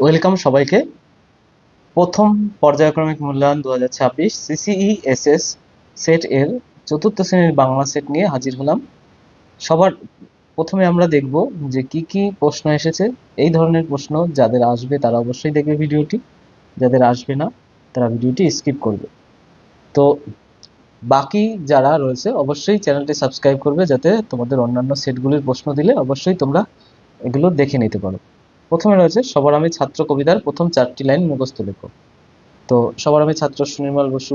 Welcome সবাইকে। প্রথম পর্যায়ক্রমিক মূল্যায়ন 2026 সিসিই-এসএস সেট এর চতুর্থ শ্রেণীর বাংলা সেট নিয়ে হাজির হলাম। সবার প্রথমে আমরা দেখব যে কি কি প্রশ্ন এসেছে। এই ধরনের প্রশ্ন যাদের আসবে তারা অবশ্যই দেখবে ভিডিওটি, যাদের আসবে না তারা ভিডিওটি স্কিপ করবে। তো বাকি যারা রয়েছে অবশ্যই চ্যানেলটি সাবস্ক্রাইব করবে, যাতে তোমাদের অন্যান্য সেটগুলির প্রশ্ন দিলে অবশ্যই তোমরা এগুলো দেখে নিতে পারো। প্রথমে রয়েছে সবার আমি ছাত্র কবিতার প্রথম 4টি লাইন মুখস্থ লেখো। তো সবার আমি ছাত্র সুনির্মল বসু,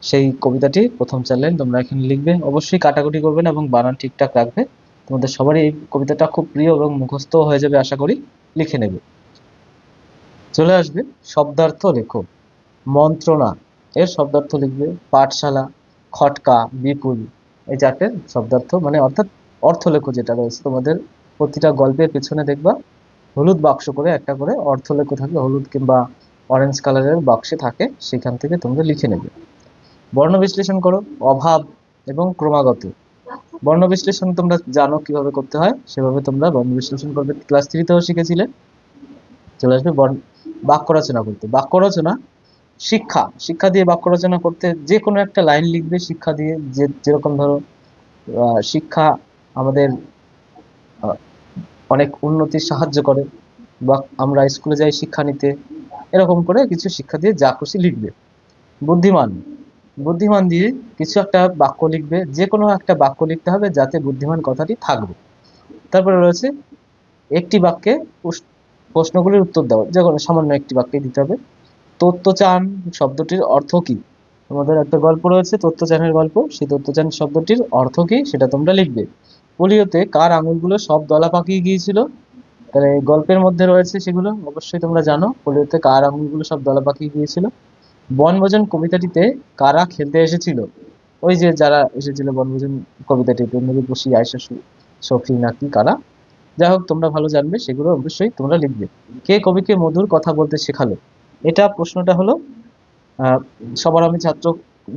সেই কবিতাটি প্রথম 4 লাইন তোমরা এখানে লিখবে। অবশ্যই কাটাকুটি করবে না এবং বানান ঠিকঠাক রাখবে। তোমাদের সবারই এই কবিতাটা খুব প্রিয় এবং মুখস্থ হয়ে যাবে আশা করি। লিখে নেবে। চলে আসবে শব্দার্থ লেখো। মন্ত্রণা এর শব্দার্থ লিখবে। পাঠশালা, খটকা, বিপুল, এই 4টের শব্দার্থ মানে অর্থাৎ অর্থ লেখো যেটা রয়েছে তোমাদের প্রতিটা গল্পের পেছনে দেখবা হলুদ বাক্স করে একটা করে অর্থ লেখো থাকবে, হলুদ কিংবা অরেঞ্জ কালারের বাক্সে থাকে, সেখান থেকে তোমরা লিখে নেবে। বর্ণ বিশ্লেষণ করো। অভাব এবং ক্রমাগত। বর্ণ বিশ্লেষণ তোমরা জানো কিভাবে করতে হয়, সেভাবে তোমরা বর্ণ বিশ্লেষণ করবে, ক্লাস 3তেও শিখেছিলে। চলে আসবে বাক্য রচনা করতে। বাক্য রচনা শিক্ষা, শিক্ষা দিয়ে বাক্য রচনা করতে যে কোনো একটা লাইন লিখবে শিক্ষা দিয়ে। যেরকম ধরো শিক্ষা আমাদের আহ, অনেক উন্নতির সাহায্য করে, বা আমরা স্কুলে যাই শিক্ষা নিতে, এরকম করে কিছু শিক্ষা দিয়ে যা খুশি লিখবে। বুদ্ধিমান, বুদ্ধিমান দিয়ে কিছু একটা বাক্য লিখবে। যে কোনো একটা বাক্য লিখতে হবে যাতে বুদ্ধিমান কথাটি থাকবে। তারপরে রয়েছে একটি বাক্যে প্রশ্নগুলির উত্তর দাও। যে কোনো সামান্য একটি বাক্যে দিতে হবে। তত্ত্বচান শব্দটির অর্থ কি? তোমাদের একটা গল্প রয়েছে তত্ত্বচানের গল্প, সেই তত্ত্বচান শব্দটির অর্থ কি সেটা তোমরা লিখবে। পোলিওতে কার আঙুলগুলো সব দলা পাকিয়ে গিয়েছিল? তাহলে এই গল্পের মধ্যে রয়েছে সেগুলো অবশ্যই তোমরা জানো। পোলিওতে কার আঙুলগুলো সব দলা পাকিয়ে গিয়েছিল? বনভোজন কবিতাটিতে কারা খেলতে এসেছিল? ওই যে যারা এসেছিল বনভোজন কবিতাটিতে, নবী বসি, আয়সা, সফি নাকি কারা, যাই হোক তোমরা ভালো জানবে, সেগুলো অবশ্যই তোমরা লিখবে। কে কবিকে মধুর কথা বলতে শেখালো? এটা প্রশ্নটা হলো আহ সবার আমি ছাত্র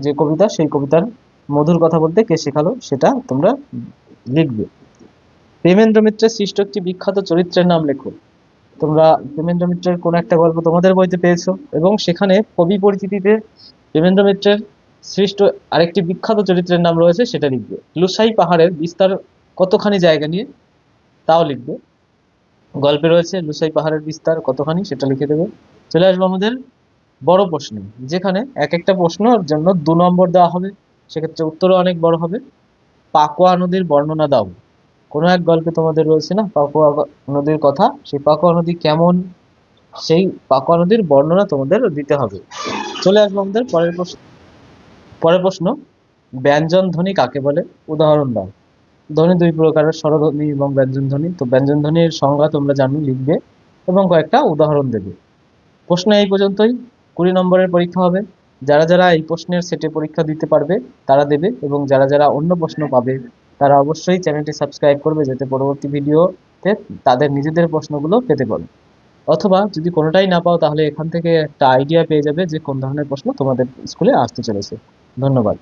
যে কবিতা, সেই কবিতার মধুর কথা বলতে কে শেখালো সেটা তোমরা লিখবে। প্রেমেন্দ্র মিত্রের সৃষ্ট একটি বিখ্যাত চরিত্রের নাম লেখো। তোমরা প্রেমেন্দ্র মিত্রের কোন একটা গল্প তোমাদের বইতে পেয়েছো এবং সেখানে কবি পরিচিতিতে প্রেমেন্দ্র মিত্রের সৃষ্ট আরেকটি বিখ্যাত চরিত্রের নাম রয়েছে, সেটা লিখবে। লুসাই পাহাড়ের বিস্তার কতখানি জায়গা নিয়ে, তাও লিখবে। গল্পে রয়েছে লুসাই পাহাড়ের বিস্তার কতখানি, সেটা লিখে দেবে। চলে আসবো আমাদের বড় প্রশ্ন, যেখানে এক একটা প্রশ্নের জন্য 2 নম্বর দেওয়া হবে, সেক্ষেত্রে উত্তরও অনেক বড় হবে। পাকোয়া নদীর বর্ণনা দাও। কোনো এক গল্পে তোমাদের রয়েছে না পাকোয়া নদীর কথা, সেই পাকোয়া নদী কেমন, সেই পাকোয়া নদীর বর্ণনা তোমাদের দিতে হবে। চলে আসবো আমাদের পরের প্রশ্ন, ব্যঞ্জন ধ্বনি কাকে বলে? উদাহরণ দাও। ধ্বনি 2 প্রকারের, স্বরধ্বনি এবং ব্যঞ্জন ধ্বনি। তো ব্যঞ্জন ধ্বনির সংজ্ঞা তোমরা জানো, লিখবে এবং কয়েকটা উদাহরণ দেবে। প্রশ্ন এই পর্যন্তই। 20 নম্বরের পরীক্ষা হবে। যারা যারা এই প্রশ্নের সেটে পরীক্ষা দিতে পারবে তারা দেবে, এবং যারা যারা অন্য প্রশ্ন পাবে তারা অবশ্যই চ্যানেলটি সাবস্ক্রাইব করবে, যাতে পরবর্তী ভিডিওতে তাদের নিজেদের প্রশ্নগুলো পেতে পারে। অথবা যদি কোনোটাই না পাও তাহলে এখান থেকে একটা আইডিয়া পেয়ে যাবে যে কোন ধরনের প্রশ্ন তোমাদের স্কুলে আসতে চলেছে। ধন্যবাদ।